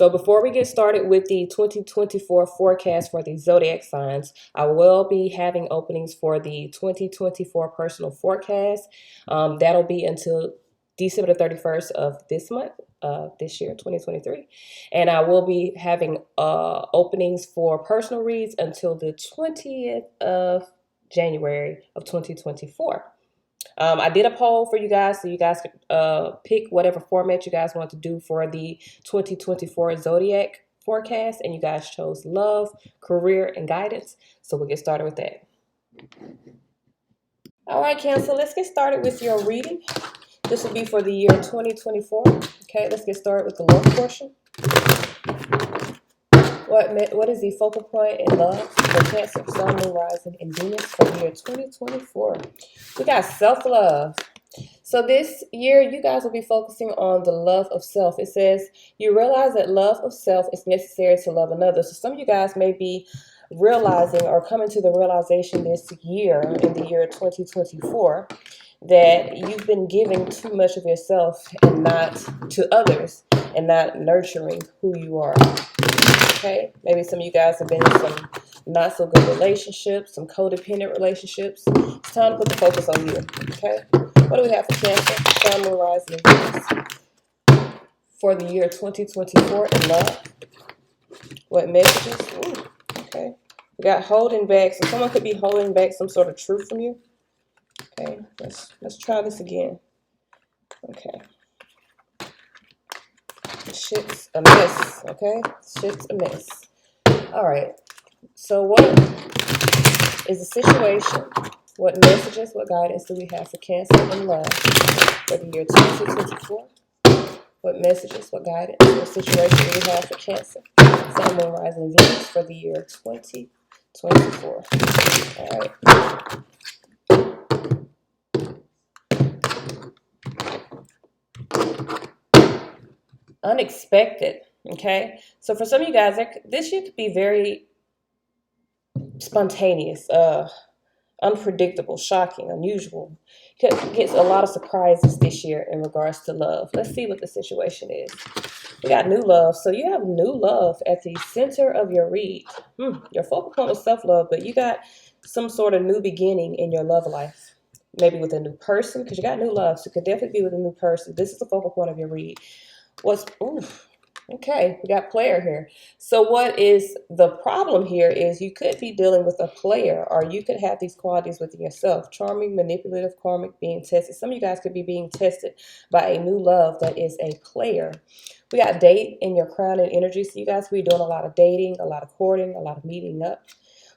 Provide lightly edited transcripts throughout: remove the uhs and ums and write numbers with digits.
So before we get started with the 2024 forecast for the zodiac signs, I will be having openings for the 2024 personal forecast. That'll be until December the 31st of this month, this year, 2023. And I will be having openings for personal reads until the 20th of January of 2024. I did a poll for you guys, so you guys could pick whatever format you guys want to do for the 2024 zodiac forecast, and you guys chose love, career, and guidance. So we'll get started with that. All right, Cancer, let's get started with your reading. This will be for the year 2024. Okay, let's get started with the love portion. What is the focal point in love for Cancer, Sun, Moon, Rising, and Venus for the year 2024? We got self-love. So this year, you guys will be focusing on the love of self. It says you realize that love of self is necessary to love another. So some of you guys may be realizing or coming to the realization this year, in the year 2024, that you've been giving too much of yourself and not to others, and not nurturing who you are. Okay, maybe some of you guys have been in some not so good relationships, some codependent relationships. It's time to put the focus on you. Okay, what do we have for Cancer, Sun, Moon, Rising, and Venus for the year 2024 in love? What messages? Ooh, okay, we got holding back. So someone could be holding back some sort of truth from you. Okay, let's try this again. Okay. Shit's a mess, okay? Shit's a mess. All right. So what is the situation? What messages, what guidance do we have for Cancer in love for the year 2024? What messages, what guidance, what situation do we have for Cancer, Sun, Moon, Rising, and Venus for the year 2024? All right. Unexpected. Okay, so for some of you guys, this year could be very spontaneous, unpredictable, shocking, unusual. You could get a lot of surprises this year in regards to love. Let's see what the situation is. We got new love. So you have new love at the center of your read. Your focal point was self-love, but you got some sort of new beginning in your love life. Maybe with a new person, because you got new love. So it could definitely be with a new person. This is the focal point of your read. Okay, we got player here. So what is the problem here is you could be dealing with a player, or you could have these qualities within yourself. Charming, manipulative, karmic, being tested. Some of you guys could be being tested by a new love that is a player. We got date in your crown and energy. So you guys could be doing a lot of dating, a lot of courting, a lot of meeting up.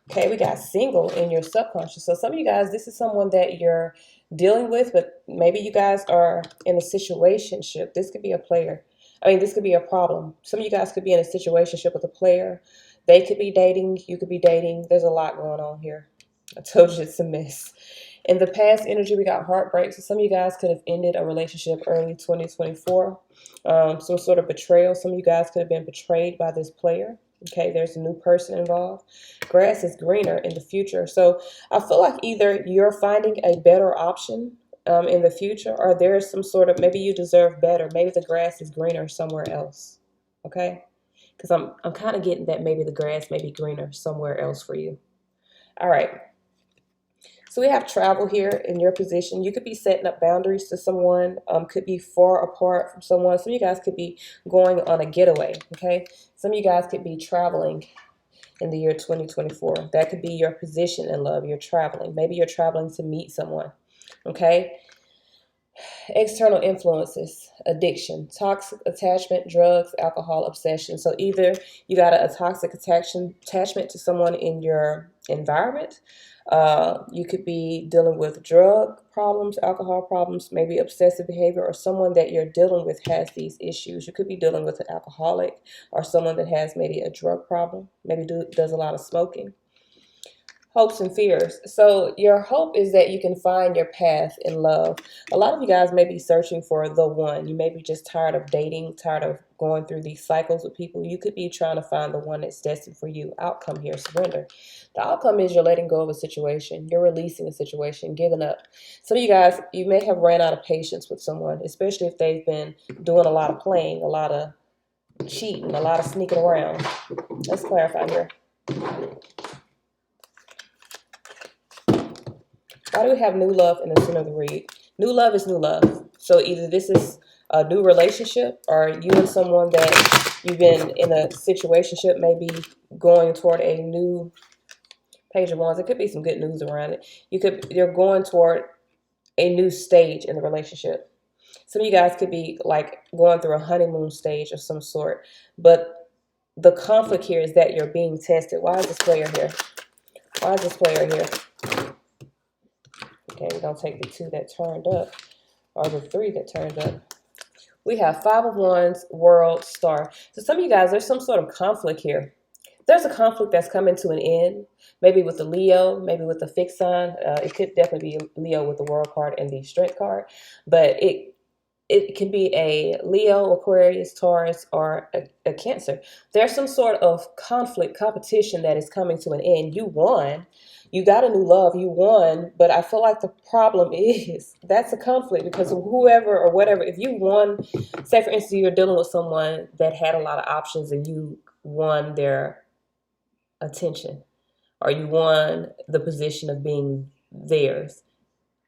Okay, we got single in your subconscious. So some of you guys, this is someone that you're dealing with, but maybe you guys are in a situationship. This could be a player. This could be a problem. Some of you guys could be in a situationship with a player. They could be dating. You could be dating. There's a lot going on here. I told you it's a mess. In the past energy, we got heartbreak. So some of you guys could have ended a relationship early 2024. Some sort of betrayal. Some of you guys could have been betrayed by this player. Okay, there's a new person involved. Grass is greener in the future. So I feel like either you're finding a better option in the future, or there's some sort of, maybe you deserve better. Maybe the grass is greener somewhere else. Okay, because I'm kind of getting that maybe the grass may be greener somewhere else for you. All right, so we have travel here in your position. You could be setting up boundaries to someone, could be far apart from someone. Some of you guys could be going on a getaway. Okay, some of you guys could be traveling in the year 2024. That could be your position in love. You're traveling. Maybe you're traveling to meet someone. Okay. External influences, addiction, toxic attachment, drugs, alcohol, obsession. So either you got a toxic attachment to someone in your environment. You could be dealing with drug problems, alcohol problems, maybe obsessive behavior, or someone that you're dealing with has these issues. You could be dealing with an alcoholic, or someone that has maybe a drug problem, maybe does a lot of smoking. Hopes and fears. So your hope is that you can find your path in love. A lot of you guys may be searching for the one. You may be just tired of dating, tired of going through these cycles with people. You could be trying to find the one that's destined for you. Outcome here, surrender. The outcome is you're letting go of a situation. You're releasing a situation, giving up. Some of you guys, you may have ran out of patience with someone, especially if they've been doing a lot of playing, a lot of cheating, a lot of sneaking around. Let's clarify here. Why do we have new love in the center of the read? New love is new love. So either this is a new relationship, or you and someone that you've been in a situationship, maybe going toward a new Page of Wands. It could be some good news around it. You're going toward a new stage in the relationship. Some of you guys could be like going through a honeymoon stage of some sort, but the conflict here is that you're being tested. Why is this player here? Why is this player here? Okay, we're going to take the 2 that turned up, or the 3 that turned up. We have 5 of Wands, World, Star. So some of you guys, there's some sort of conflict here. There's a conflict that's coming to an end, maybe with the Leo, maybe with the fixed sign. It could definitely be Leo with the World card and the Strength card, but it can be a Leo, Aquarius, Taurus, or a Cancer. There's some sort of conflict, competition that is coming to an end. You won. You got a new love. You won. But I feel like the problem is that's a conflict, because whoever or whatever, if you won, say for instance, you're dealing with someone that had a lot of options and you won their attention, or you won the position of being theirs.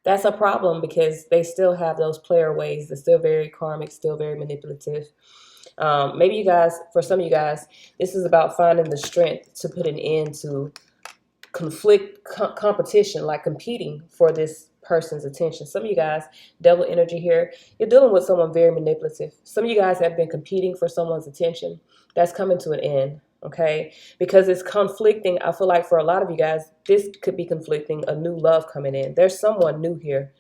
That's a problem, because they still have those player ways. They're still very karmic, still very manipulative. Maybe you guys, for some of you guys, this is about finding the strength to put an end to competition, like competing for this person's attention. Some of you guys, devil energy here, you're dealing with someone very manipulative. Some of you guys have been competing for someone's attention. That's coming to an end. Okay, because it's conflicting. I feel like for a lot of you guys, this could be conflicting, a new love coming in. There's someone new here,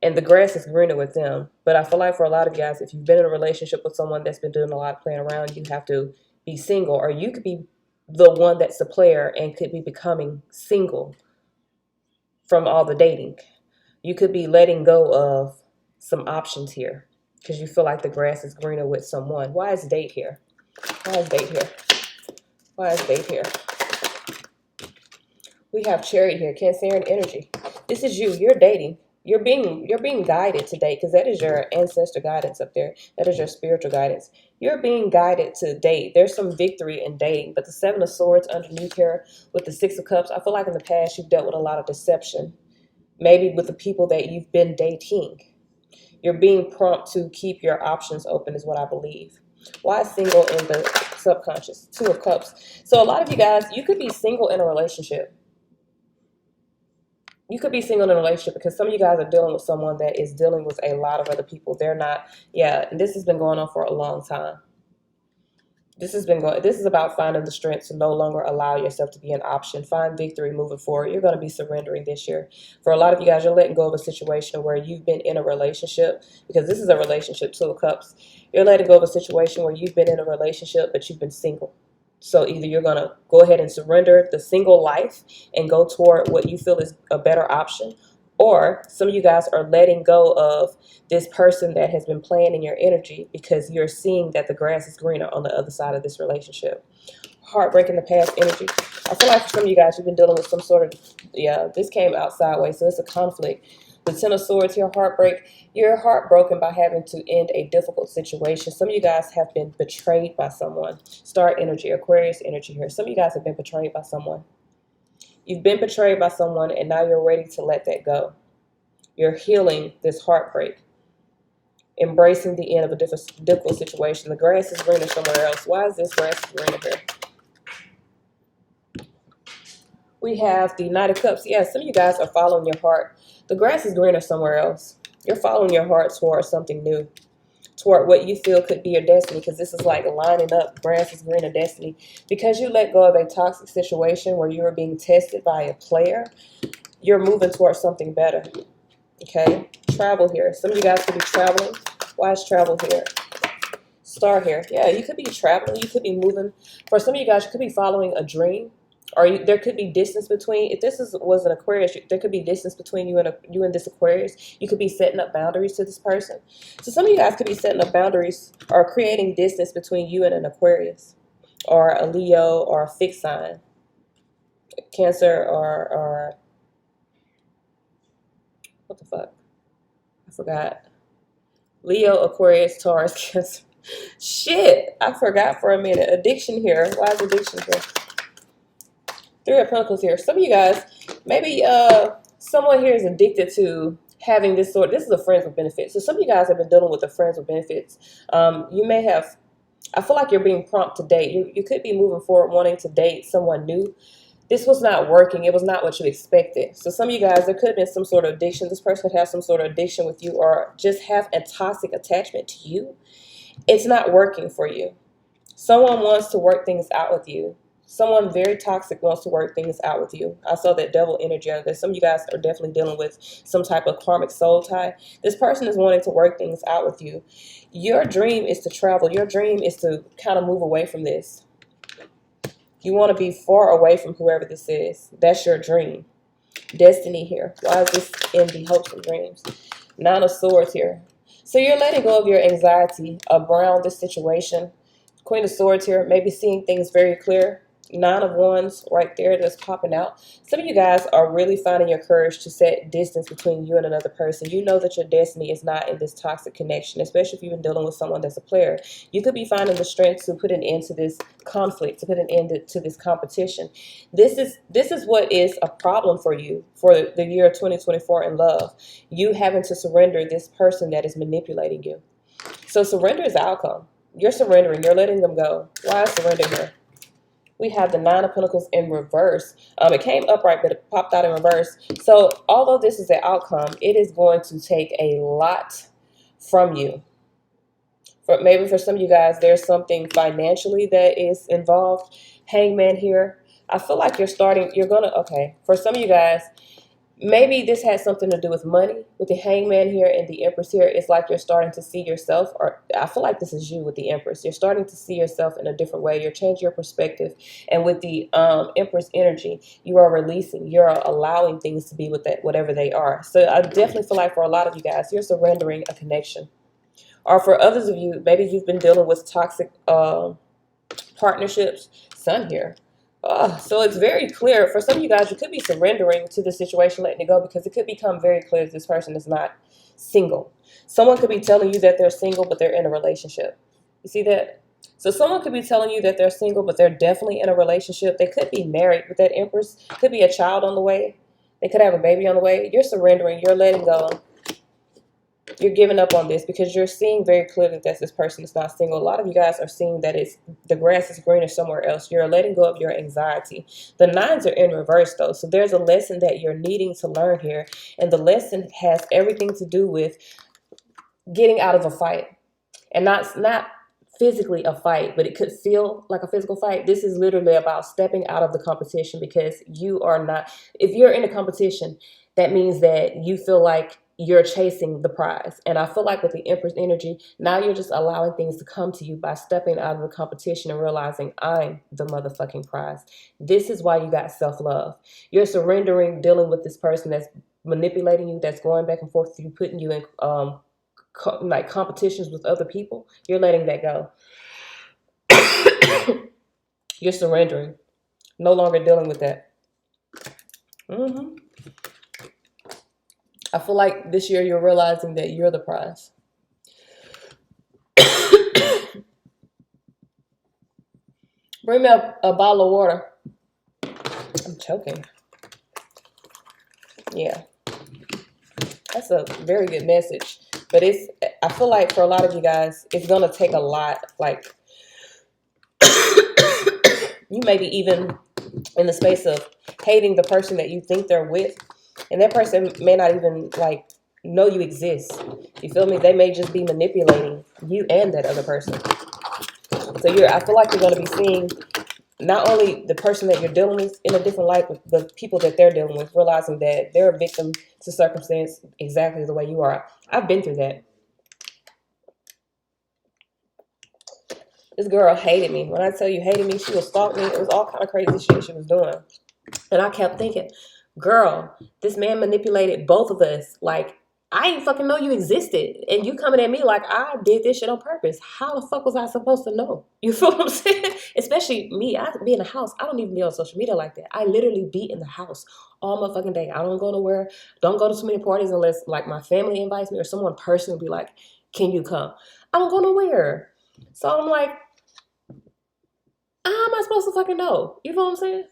and the grass is greener with them. But I feel like for a lot of you guys, if you've been in a relationship with someone that's been doing a lot of playing around, you have to be single, or you could be the one that's the player and could be becoming single from all the dating. You could be letting go of some options here because you feel like the grass is greener with someone. Why is date here? Why is date here? Why is date here? We have Chariot here, Cancerian energy. This is you. You're dating. You're being guided to date, because that is your ancestor guidance up there. That is your spiritual guidance. You're being guided to date. There's some victory in dating, but the 7 of Swords underneath here with the 6 of Cups, I feel like in the past you've dealt with a lot of deception. Maybe with the people that you've been dating. You're being prompt to keep your options open is what I believe. Why single in the subconscious? 2 of Cups. So a lot of you guys, you could be single in a relationship. You could be single in a relationship because some of you guys are dealing with someone that is dealing with a lot of other people. They're not, yeah, and this has been going on for a long time. This is about finding the strength to no longer allow yourself to be an option. Find victory moving forward. You're going to be surrendering this year. For a lot of you guys, you're letting go of a situation where you've been in a relationship, because this is a relationship, 2 of Cups. You're letting go of a situation where you've been in a relationship, but you've been single. So either you're going to go ahead and surrender the single life and go toward what you feel is a better option, or some of you guys are letting go of this person that has been playing in your energy because you're seeing that the grass is greener on the other side of this relationship. Heartbreak in the past energy. I feel like for some of you guys, you've been dealing with some sort of, yeah, this came out sideways, so it's a conflict. The 10 of Swords here, heartbreak. You're heartbroken by having to end a difficult situation. Some of you guys have been betrayed by someone. Star energy, Aquarius energy here. Some of you guys have been betrayed by someone. You've been betrayed by someone, and now you're ready to let that go. You're healing this heartbreak, embracing the end of a difficult situation. The grass is greener somewhere else. Why is this grass greener here? We have the Knight of Cups. Yeah, some of you guys are following your heart. The grass is greener somewhere else. You're following your heart towards something new, toward what you feel could be your destiny, because this is like lining up. Grass is greener, destiny. Because you let go of a toxic situation where you were being tested by a player, you're moving towards something better. Okay? Travel here. Some of you guys could be traveling. Why is travel here? Star here. Yeah, you could be traveling. You could be moving. For some of you guys, you could be following a dream. Or there could be distance between. If this was an Aquarius, there could be distance between you and this Aquarius. You could be setting up boundaries to this person. So some of you guys could be setting up boundaries or creating distance between you and an Aquarius, or a Leo, or a fixed sign, Cancer, or what the fuck? I forgot. Leo, Aquarius, Taurus, Cancer. Shit, I forgot for a minute. Addiction here. Why is addiction here? Three of Pentacles here. Some of you guys, maybe someone here is addicted to having this sort. This is a friends with benefits. So some of you guys have been dealing with the friends with benefits. You may have. I feel like you're being prompt to date. You could be moving forward wanting to date someone new. This was not working. It was not what you expected. So some of you guys, there could have been some sort of addiction. This person could have some sort of addiction with you or just have a toxic attachment to you. It's not working for you. Someone wants to work things out with you. Someone very toxic wants to work things out with you. I saw that devil energy out there. Some of you guys are definitely dealing with some type of karmic soul tie. This person is wanting to work things out with you. Your dream is to travel. Your dream is to kind of move away from this. You want to be far away from whoever this is. That's your dream. Destiny here. Why is this in the hopes and dreams? Nine of Swords here. So you're letting go of your anxiety around this situation. Queen of Swords here, maybe seeing things very clear. Nine of Wands right there that's popping out. Some of you guys are really finding your courage to set distance between you and another person. You know that your destiny is not in this toxic connection, especially if you've been dealing with someone that's a player. You could be finding the strength to put an end to this conflict, to put an end to this competition. This is what is a problem for you for the year 2024 in love. You having to surrender this person that is manipulating you. So surrender is the outcome. You're surrendering. You're letting them go. Why surrender here? We have the Nine of Pentacles in reverse. It came upright, but it popped out in reverse. So although this is the outcome, it is going to take a lot from you. Maybe for some of you guys, there's something financially that is involved. Hangman here. I feel like for some of you guys, maybe this has something to do with money. With the Hangman here and the Empress here, it's like you're starting to see yourself, or I feel like this is you with the Empress. You're starting to see yourself in a different way. You're changing your perspective. And with the Empress energy, you are releasing. You're allowing things to be with that, whatever they are. So I definitely feel like for a lot of you guys, you're surrendering a connection. Or for others of you, maybe you've been dealing with toxic partnerships. Sun here. So it's very clear. For some of you guys, you could be surrendering to the situation, letting it go, because it could become very clear that this person is not single. Someone could be telling you that they're single, but they're in a relationship. You see that? So someone could be telling you that they're single, but they're definitely in a relationship. They could be married with that Empress. Could be a child on the way. They could have a baby on the way. You're surrendering. You're letting go. You're giving up on this because you're seeing very clearly that this person is not single. A lot of you guys are seeing that the grass is greener somewhere else. You're letting go of your anxiety. The nines are in reverse though. So there's a lesson that you're needing to learn here. And the lesson has everything to do with getting out of a fight. And not physically a fight, but it could feel like a physical fight. This is literally about stepping out of the competition because you are not, if you're in a competition, that means that you feel like you're chasing the prize. And I feel like with the Empress energy, now you're just allowing things to come to you by stepping out of the competition and realizing I'm the motherfucking prize. This is why you got self-love. You're surrendering, dealing with this person that's manipulating you, that's going back and forth with you, putting you in like competitions with other people. You're letting that go. You're surrendering. No longer dealing with that. I feel like this year you're realizing that you're the prize. Bring me a bottle of water. I'm choking. Yeah. That's a very good message. But I feel like for a lot of you guys, it's going to take a lot. Like, you may be even in the space of hating the person that you think they're with. And that person may not even like know you exist. You feel me? They may just be manipulating you and that other person. So I feel like you're going to be seeing not only the person that you're dealing with in a different light, but the people that they're dealing with, realizing that they're a victim to circumstance exactly the way you are. I've been through that. This girl hated me. When I tell you hated me, she was stalking me. It was all kind of crazy shit she was doing. And I kept thinking, girl, this man manipulated both of us. Like, I didn't fucking know you existed. And you coming at me like I did this shit on purpose. How the fuck was I supposed to know? You feel what I'm saying? Especially me. I be in the house. I don't even be on social media like that. I literally be in the house all motherfucking day. I don't go nowhere. Don't go to too many parties unless like my family invites me or someone personally be like, can you come? I don't go nowhere. So I'm like, how am I supposed to fucking know? You know what I'm saying?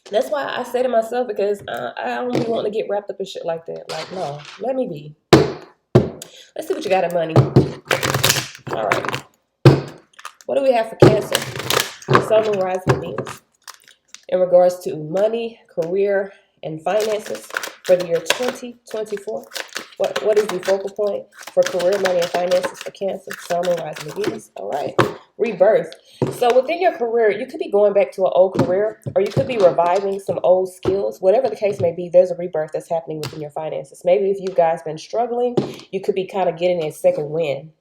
That's why I say to myself, because I don't be wanting to get wrapped up in shit like that. Like, no, let me be. Let's see what you got in money. All right. What do we have for Cancer? Sun, Moon, Rising, Venus. In regards to money, career, and finances for the year 2024. What is the focal point for career, money, and finances for Cancer, Sun, Moon, Rising, Venus? All right. Rebirth. So within your career, you could be going back to an old career, or you could be reviving some old skills. Whatever the case may be, there's a rebirth that's happening within your finances. Maybe if you guys been struggling, you could be kind of getting a second win.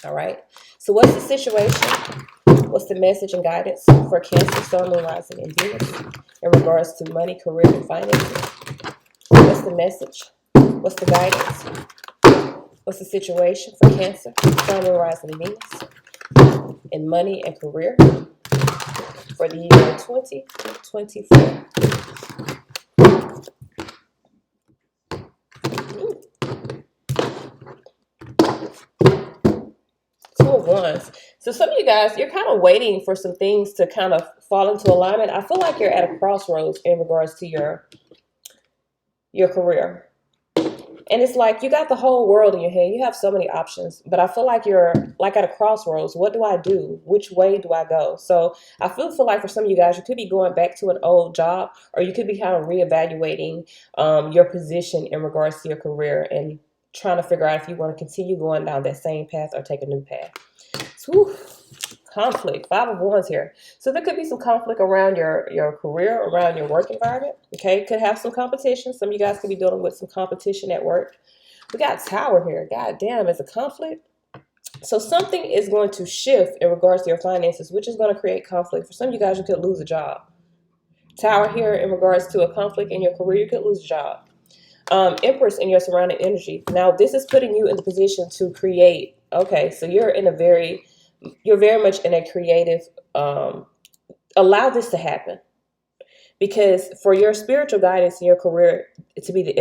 All right. So what's the situation? What's the message and guidance for Cancer, Sun, Moon, Rising, and Venus in regards to money, career, and finances? What's the message? What's the guidance? What's the situation for Cancer, Sun, Moon, Rising, and Venus in money and career for the year 2024? Two of Wands. So some of you guys, you're kind of waiting for some things to kind of fall into alignment. I feel like you're at a crossroads in regards to your career. And it's like you got the whole world in your hand. You have so many options, but I feel like you're like at a crossroads. What do I do? Which way do I go? So I feel like for some of you guys, you could be going back to an old job, or you could be kind of reevaluating your position in regards to your career and trying to figure out if you want to continue going down that same path or take a new path. So, conflict. 5 of Wands here. So there could be some conflict around your career, around your work environment. Okay, could have some competition. Some of you guys could be dealing with some competition at work. We got Tower here. God damn, it's a conflict. So something is going to shift in regards to your finances, which is going to create conflict. For some of you guys, you could lose a job. Tower here in regards to a conflict in your career, you could lose a job. Empress in your surrounding energy. Now, this is putting you in the position to create. Okay, so you're very much in a creative, allow this to happen. Because for your spiritual guidance in your career to be the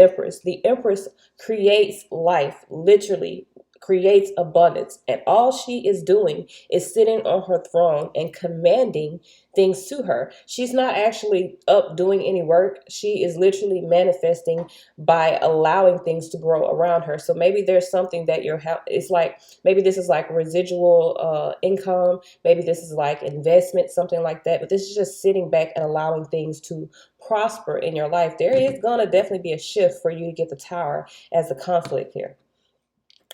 Empress creates life, literally creates abundance. And all she is doing is sitting on her throne and commanding things to her. She's not actually up doing any work. She is literally manifesting by allowing things to grow around her. So maybe there's something that it's like, maybe this is like residual income. Maybe this is like investment, something like that. But this is just sitting back and allowing things to prosper in your life. There is going to definitely be a shift for you to get the Tower as a conflict here.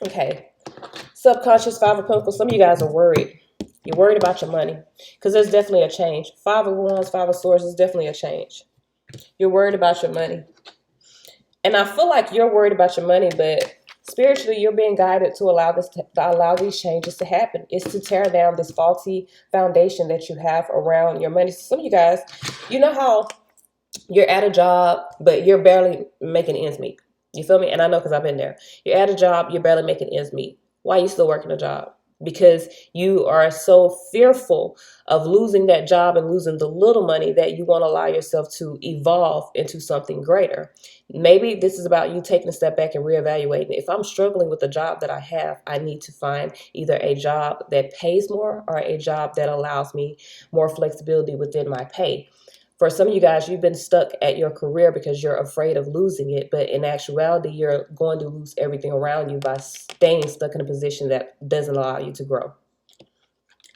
Okay, subconscious 5 of Pentacles. Some of you guys are worried. You're worried about your money because there's definitely a change. 5 of Wands, 5 of Swords is definitely a change. You're worried about your money. And I feel like you're worried about your money, but spiritually you're being guided to allow these changes to happen. It's to tear down this faulty foundation that you have around your money. So some of you guys, you know how you're at a job, but you're barely making ends meet. You feel me? And I know because I've been there. You're at a job, you're barely making ends meet. Why are you still working a job? Because you are so fearful of losing that job and losing the little money that you won't allow yourself to evolve into something greater. Maybe this is about you taking a step back and reevaluating. If I'm struggling with the job that I have, I need to find either a job that pays more or a job that allows me more flexibility within my pay. For some of you guys, you've been stuck at your career because you're afraid of losing it. But in actuality, you're going to lose everything around you by staying stuck in a position that doesn't allow you to grow.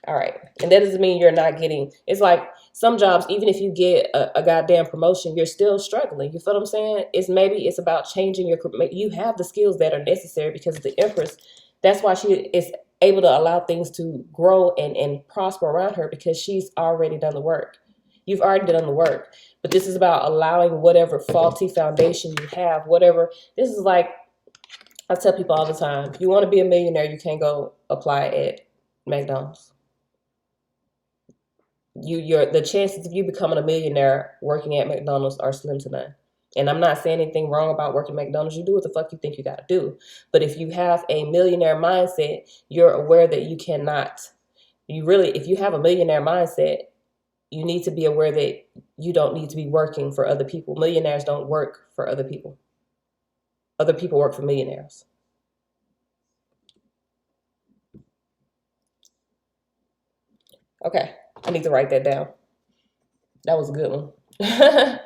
All right. And that doesn't mean you're not getting, it's like some jobs, even if you get a goddamn promotion, you're still struggling. You feel what I'm saying? Maybe it's about changing you have the skills that are necessary because the Empress, that's why she is able to allow things to grow and prosper around her because she's already done the work. You've already done the work, but this is about allowing whatever faulty foundation you have, whatever. This is like, I tell people all the time, if you want to be a millionaire, you can't go apply at McDonald's. The chances of you becoming a millionaire working at McDonald's are slim to none. And I'm not saying anything wrong about working at McDonald's. You do what the fuck you think you got to do. But if you have a millionaire mindset, you're aware that you cannot. If you have a millionaire mindset, you need to be aware that you don't need to be working for other people. Millionaires don't work for other people. Other people work for millionaires. Okay, I need to write that down. That was a good one.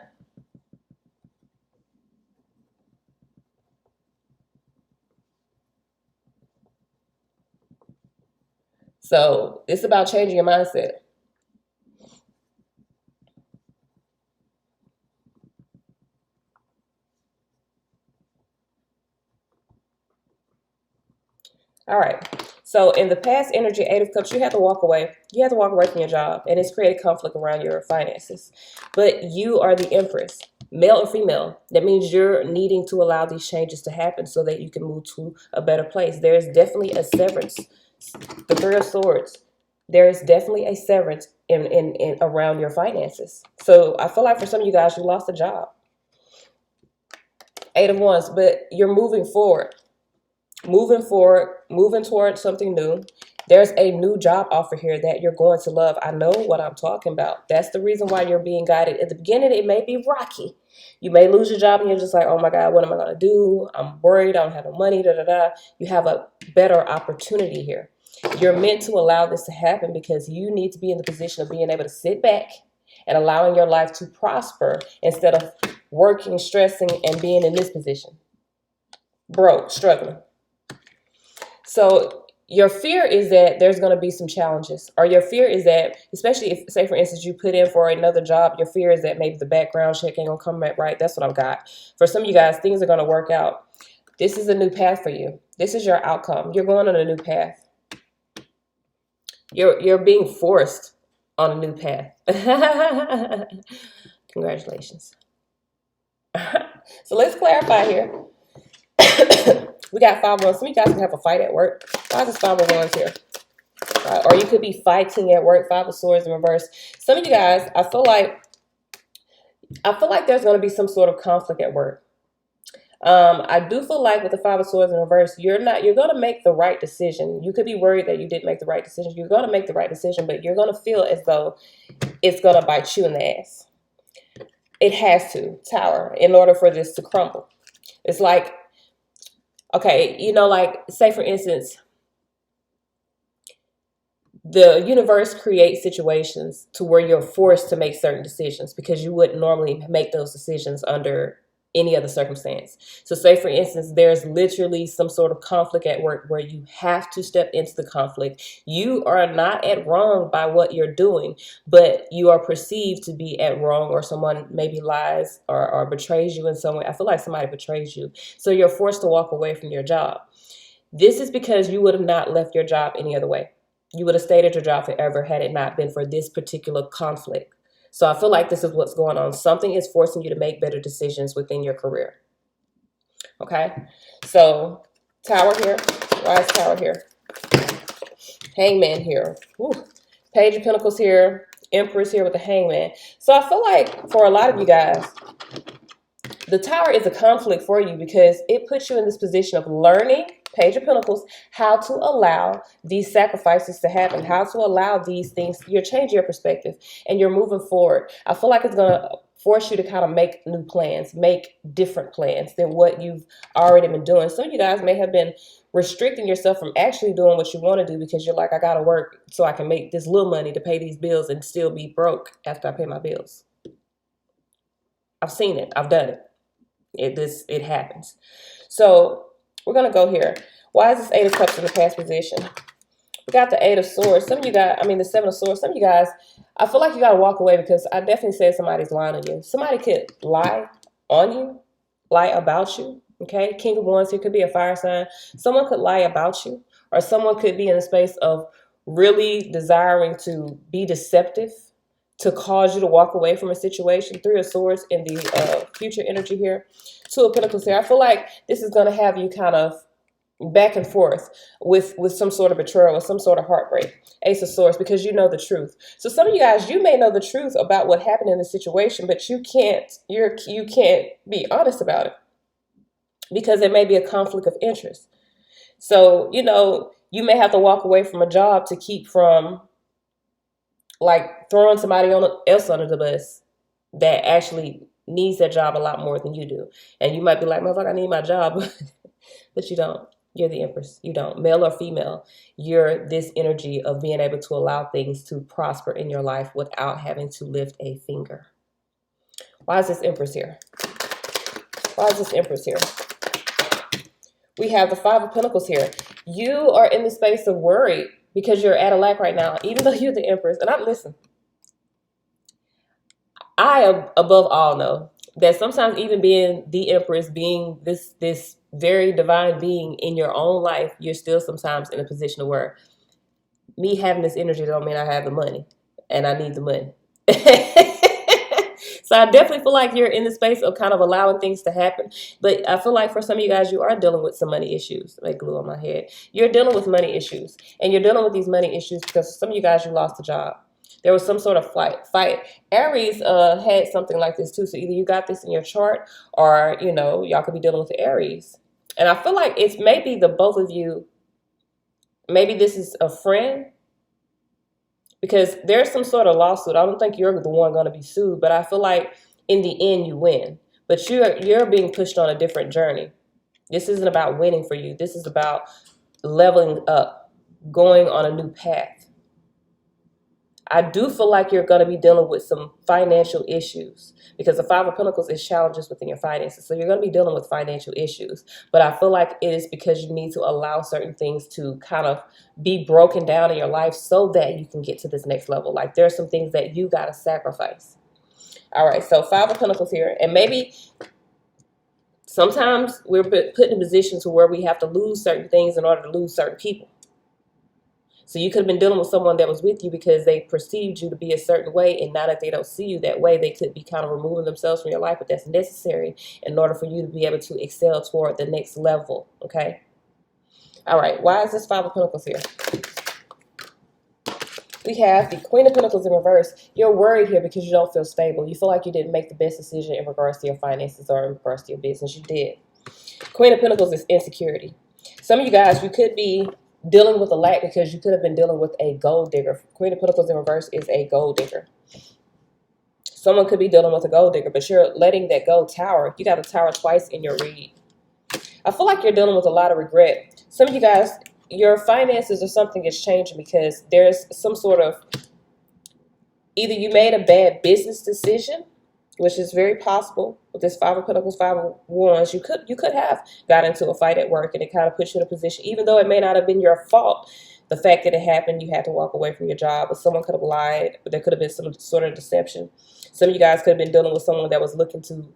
So it's about changing your mindset. All right. So in the past energy, Eight of Cups, you had to walk away. You had to walk away from your job, and it's created conflict around your finances. But you are the Empress, male or female. That means you're needing to allow these changes to happen so that you can move to a better place. There's definitely a severance. The Three of Swords. There is definitely a severance in around your finances. So I feel like for some of you guys, you lost a job. Eight of Wands, but you're moving forward, moving towards something new. There's a new job offer here that you're going to love. I know what I'm talking about. That's the reason why you're being guided. At the beginning, it may be rocky. You may lose your job and you're just like, oh my God, what am I going to do? I'm worried. I don't have no money. Da, da, da. You have a better opportunity here. You're meant to allow this to happen because you need to be in the position of being able to sit back and allowing your life to prosper instead of working, stressing, and being in this position. Broke, struggling. So your fear is that there's going to be some challenges, or your fear is that, especially if, say, for instance, you put in for another job, your fear is that maybe the background check ain't going to come back right. That's what I've got. For some of you guys, things are going to work out. This is a new path for you. This is your outcome. You're going on a new path. You're being forced on a new path. Congratulations. So let's clarify here. We got 5 of Wands. Some of you guys can have a fight at work. Why is this 5 of Wands here? Or you could be fighting at work. 5 of Swords in reverse. Some of you guys, I feel like there's going to be some sort of conflict at work. I do feel like with the 5 of Swords in reverse, you're going to make the right decision. You could be worried that you didn't make the right decision. You're going to make the right decision, but you're going to feel as though it's going to bite you in the ass. It has to, Tower, in order for this to crumble. It's like, okay, like, say for instance, the universe creates situations to where you're forced to make certain decisions because you wouldn't normally make those decisions under any other circumstance. So say for instance, there's literally some sort of conflict at work where you have to step into the conflict. You are not at wrong by what you're doing, but you are perceived to be at wrong, or someone maybe lies or betrays you in some way. I feel like somebody betrays you. So you're forced to walk away from your job. This is because you would have not left your job any other way. You would have stayed at your job forever had it not been for this particular conflict. So I feel like this is what's going on. Something is forcing you to make better decisions within your career. Okay? So Tower here. Why is Tower here? Hangman here. Whew. Page of Pentacles here. Empress here with the Hangman. So I feel like for a lot of you guys, the Tower is a conflict for you because it puts you in this position of learning, Page of Pentacles, how to allow these sacrifices to happen, how to allow these things. You're changing your perspective and you're moving forward. I feel like it's going to force you to kind of make new plans, make different plans than what you've already been doing. Some of you guys may have been restricting yourself from actually doing what you want to do because you're like, I got to work so I can make this little money to pay these bills and still be broke after I pay my bills. I've seen it. I've done it. It happens. So we're going to go here. Why is this 8 of Cups in the past position? We got the 8 of Swords. Some of you guys, the 7 of Swords. Some of you guys, I feel like you got to walk away because I definitely said somebody's lying on you. Somebody could lie on you, lie about you. Okay. King of Wands here could be a fire sign. Someone could lie about you, or someone could be in a space of really desiring to be deceptive to cause you to walk away from a situation. 3 of Swords in the future energy here. 2 of Pentacles here. I feel like this is going to have you kind of back and forth with some sort of betrayal or some sort of heartbreak. Ace of Swords, because you know the truth. So some of you guys, you may know the truth about what happened in the situation, but you can't be honest about it because there may be a conflict of interest. So, you may have to walk away from a job to keep from like throwing somebody else under the bus that actually needs that job a lot more than you do. And you might be like, motherfucker, I need my job, but you don't. You're the Empress. You don't. Male or female, you're this energy of being able to allow things to prosper in your life without having to lift a finger. Why is this Empress here? Why is this Empress here? We have the Five of Pentacles here. You are in the space of worry because you're at a lack right now, even though you're the Empress. And listen, I above all know that sometimes even being the Empress, being this very divine being in your own life, you're still sometimes in a position of where me having this energy don't mean I have the money and I need the money. So I definitely feel like you're in the space of kind of allowing things to happen. But I feel like for some of you guys, you are dealing with some money issues. Like glue on my head. You're dealing with money issues. And you're dealing with these money issues because some of you guys, you lost a job. There was some sort of fight. Aries had something like this too. So either you got this in your chart or, you know, y'all could be dealing with the Aries. And I feel like it's maybe the both of you. Maybe this is a friend. Because there's some sort of lawsuit. I don't think you're the one going to be sued, but I feel like in the end you win. But you're being pushed on a different journey. This isn't about winning for you. This is about leveling up, going on a new path. I do feel like you're going to be dealing with some financial issues because the Five of Pentacles is challenges within your finances. So you're going to be dealing with financial issues. But I feel like it is because you need to allow certain things to kind of be broken down in your life so that you can get to this next level. Like there's some things that you got to sacrifice. All right, so Five of Pentacles here. And maybe sometimes we're put in a position to where we have to lose certain things in order to lose certain people. So you could have been dealing with someone that was with you because they perceived you to be a certain way, and now that they don't see you that way, they could be kind of removing themselves from your life, but that's necessary in order for you to be able to excel toward the next level, okay? All right, why is this Five of Pentacles here? We have the Queen of Pentacles in reverse. You're worried here because you don't feel stable. You feel like you didn't make the best decision in regards to your finances or in regards to your business. You did. Queen of Pentacles is insecurity. Some of you guys, you could be dealing with a lack because you could have been dealing with a gold digger. Queen of Pentacles in reverse is a gold digger. Someone could be dealing with a gold digger, but you're letting that go tower. You got a tower twice in your read. I feel like you're dealing with a lot of regret. Some of you guys, your finances or something is changing because there's some sort of, either you made a bad business decision, which is very possible with this Five of Pentacles, Five of Wands. You could have got into a fight at work and it kind of put you in a position, even though it may not have been your fault. The fact that it happened, you had to walk away from your job, or someone could have lied, but there could have been some sort of deception. Some of you guys could have been dealing with someone that was looking to,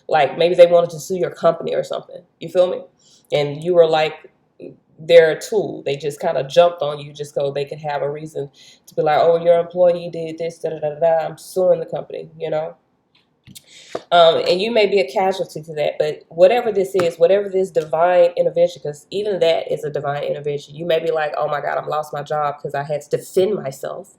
like, maybe they wanted to sue your company or something. You feel me? And you were like their tool. They just kind of jumped on you just so they could have a reason to be like, oh, your employee did this, da da da da. I'm suing the company, you know? And you may be a casualty to that, but whatever this is, whatever this divine intervention, because even that is a divine intervention. You may be like, oh my God, I've lost my job because I had to defend myself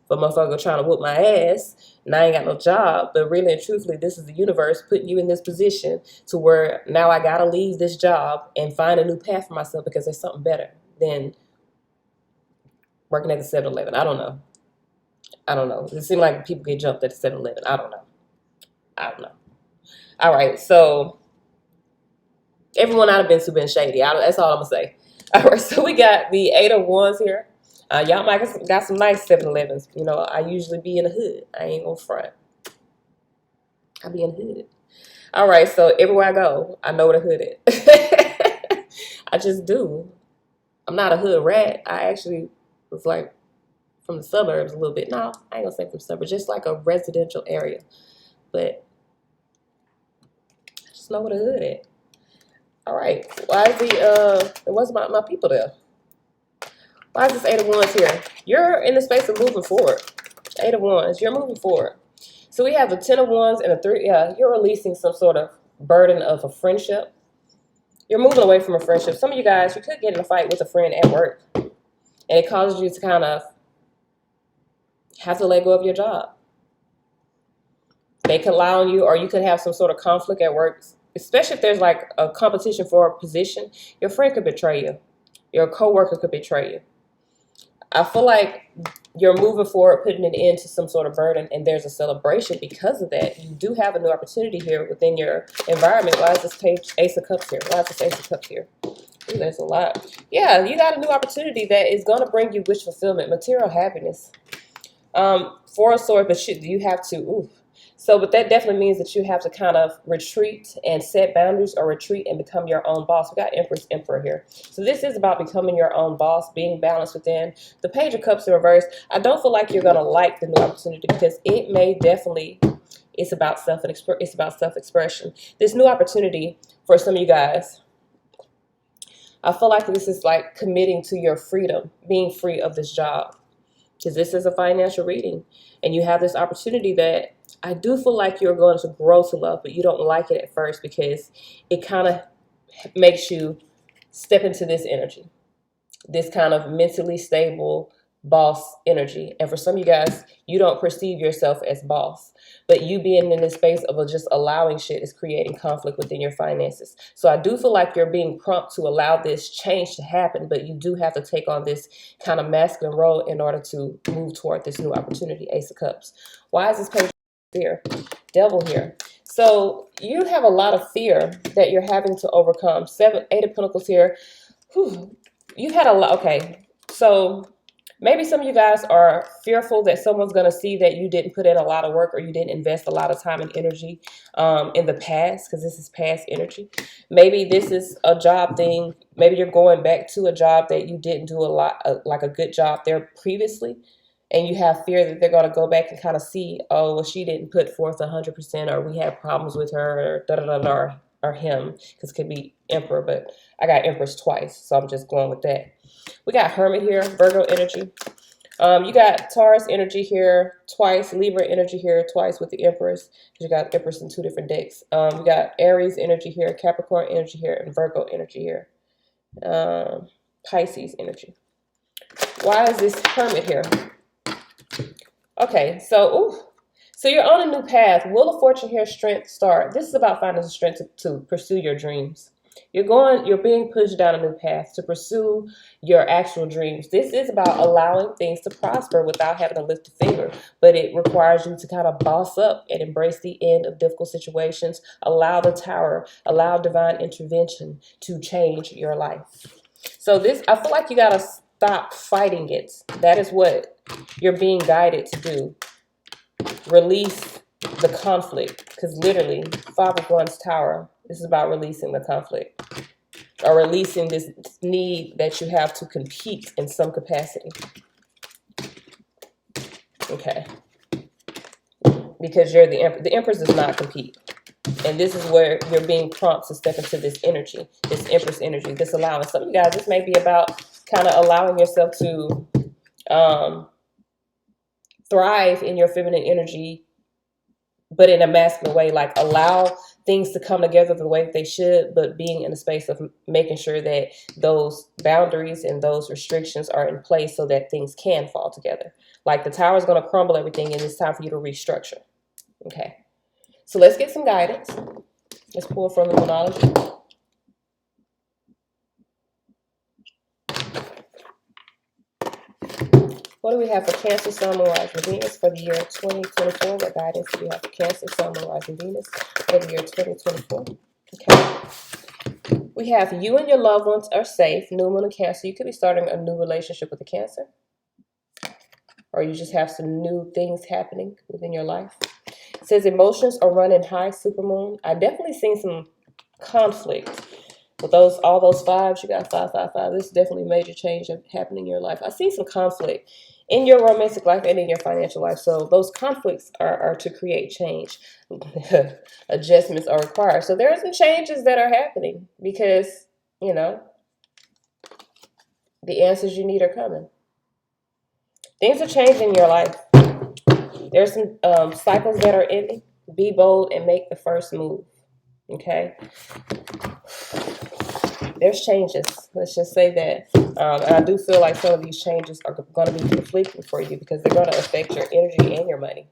for motherfucker trying to whoop my ass, and I ain't got no job. But really and truthfully, this is the universe putting you in this position to where now I got to leave this job and find a new path for myself because there's something better than working at the 7-Eleven. I don't know. It seems like people get jumped at the 7-Eleven. I don't know. All right, so everyone out of been super shady. That's all I'm gonna say. All right, so we got the Eight of Wands here. Y'all might got some nice 7-Elevens. You know, I usually be in the hood. I ain't gonna front. I be in the hood. All right, so everywhere I go, I know where the hood is. I just do. I'm not a hood rat. I actually was like from the suburbs a little bit. No, I ain't gonna say from suburbs, just like a residential area. But I just know where the hood is. All right. Why is there wasn't my people there? Why is this Eight of Wands here? You're in the space of moving forward. Eight of Wands, you're moving forward. So we have the 10 of Wands and a 3. Yeah, you're releasing some sort of burden of a friendship. You're moving away from a friendship. Some of you guys, you could get in a fight with a friend at work, and it causes you to kind of have to let go of your job. They could lie on you, or you could have some sort of conflict at work, especially if there's like a competition for a position. Your friend could betray you. Your coworker could betray you. I feel like you're moving forward, putting an end to some sort of burden, and there's a celebration because of that. You do have a new opportunity here within your environment. Why is this page Ace of Cups here? Why is this Ace of Cups here? Ooh, there's a lot. Yeah, you got a new opportunity that is going to bring you wish fulfillment, material happiness. Four of Swords, but you have to. Ooh. So, but that definitely means that you have to kind of retreat and set boundaries, or retreat and become your own boss. We got Empress, Emperor here. So this is about becoming your own boss, being balanced within. The Page of Cups in reverse. I don't feel like you're going to like the new opportunity, because it may definitely, it's about self-expression. This new opportunity for some of you guys, I feel like this is like committing to your freedom, being free of this job, because this is a financial reading, and you have this opportunity that I do feel like you're going to grow to love, but you don't like it at first because it kind of makes you step into this energy, this kind of mentally stable boss energy. And for some of you guys, you don't perceive yourself as boss, but you being in this space of just allowing shit is creating conflict within your finances. So I do feel like you're being prompt to allow this change to happen, but you do have to take on this kind of masculine role in order to move toward this new opportunity. Ace of Cups. Why is this page fear? Devil here. So you have a lot of fear that you're having to overcome. Eight of Pentacles here. Whew. You've had a lot. Okay, so maybe some of you guys are fearful that someone's going to see that you didn't put in a lot of work, or you didn't invest a lot of time and energy in the past, because this is past energy. Maybe this is a job thing. Maybe you're going back to a job that you didn't do like a good job there previously, and you have fear that they're going to go back and kind of see, oh, well, she didn't put forth 100%, or we had problems with her, or da-da-da-da, or him, because it could be Emperor, but I got Empress twice, so I'm just going with that. We got Hermit here, Virgo energy. You got Taurus energy here twice, Libra energy here twice with the Empress, because you got Empress in two different decks. You got Aries energy here, Capricorn energy here, and Virgo energy here. Pisces energy. Why is this Hermit here? Okay, so you're on a new path. Wheel of Fortune here, strength, start. This is about finding the strength to pursue your dreams. You're being pushed down a new path to pursue your actual dreams. This is about allowing things to prosper without having to lift a finger, but it requires you to kind of boss up and embrace the end of difficult situations. Allow the Tower, allow divine intervention to change your life. So this, I feel like you got to stop fighting it. That is what you're being guided to do. Release the conflict, because literally, Five of Wands Tower, this is about releasing the conflict, or releasing this need that you have to compete in some capacity. Okay. Because you're the Empress. The Empress does not compete. And this is where you're being prompted to step into this energy, this Empress energy, this allowance. Some of you guys, this may be about kind of allowing yourself to thrive in your feminine energy, but in a masculine way. Like, allow things to come together the way that they should, but being in a space of making sure that those boundaries and those restrictions are in place so that things can fall together. Like, the Tower is going to crumble everything, and it's time for you to restructure. Okay. So let's get some guidance. Let's pull from the Astrology. What do we have for Cancer, Sun, Moon, Rising, Venus for the year 2024? What guidance do we have for Cancer, Sun, Moon, Rising, Venus for the year 2024? Okay. We have you and your loved ones are safe. New Moon and Cancer. You could be starting a new relationship with a Cancer, or you just have some new things happening within your life. It says emotions are running high, Supermoon. I definitely seen some conflict with all those fives. You got 555. This is definitely a major change happening in your life. I see some conflict in your romantic life and in your financial life. So those conflicts are to create change. Adjustments are required. So there are some changes that are happening because, you know, the answers you need are coming. Things are changing in your life. There's some cycles that are ending. Be bold and make the first move. Okay? There's changes. Let's just say that. And I do feel like some of these changes are going to be conflicting for you because they're going to affect your energy and your money.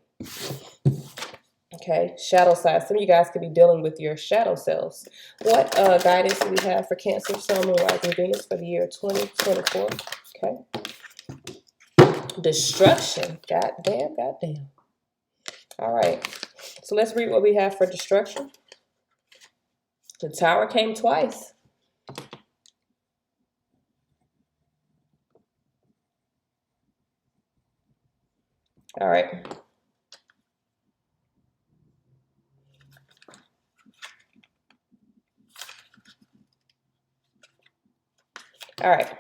Okay? Shadow side. Some of you guys could be dealing with your shadow selves. What guidance do we have for Cancer, Sun, Moon, Rising, Venus for the year 2024? Okay? Destruction. Goddamn. All right. So let's read what we have for destruction. The Tower came twice. All right. All right.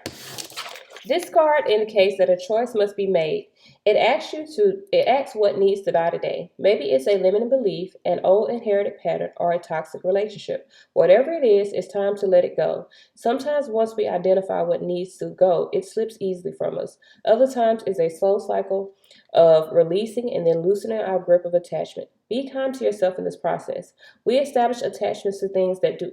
This card indicates that a choice must be made. It asks what needs to die today. Maybe it's a limiting belief, an old inherited pattern, or a toxic relationship. Whatever it is, it's time to let it go. Sometimes once we identify what needs to go, it slips easily from us. Other times it's a slow cycle of releasing and then loosening our grip of attachment. Be kind to yourself in this process. We establish attachments to things that do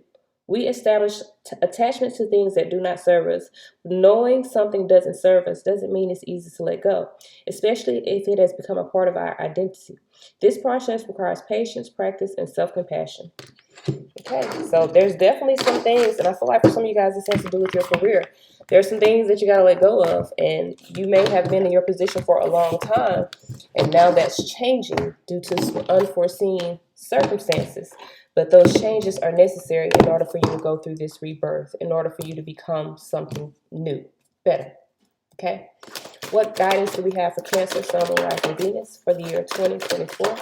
we establish attachments to things that do not serve us. Knowing something doesn't serve us doesn't mean it's easy to let go, especially if it has become a part of our identity. This process requires patience, practice, and self-compassion. Okay, so there's definitely some things, and I feel like for some of you guys, this has to do with your career. There's some things that you got to let go of, and you may have been in your position for a long time, and now that's changing due to unforeseen circumstances. But those changes are necessary in order for you to go through this rebirth, in order for you to become something new, better. Okay? What guidance do we have for Cancer, Sun, Moon, Rising, Venus for the year 2024?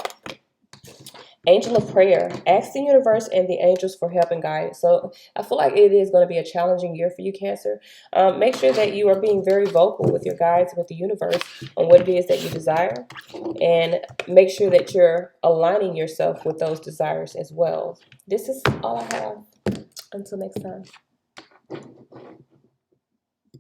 Angel of prayer. Ask the universe and the angels for help and guidance. So I feel like it is going to be a challenging year for you, Cancer. Make sure that you are being very vocal with your guides, with the universe, on what it is that you desire. And make sure that you're aligning yourself with those desires as well. This is all I have. Until next time.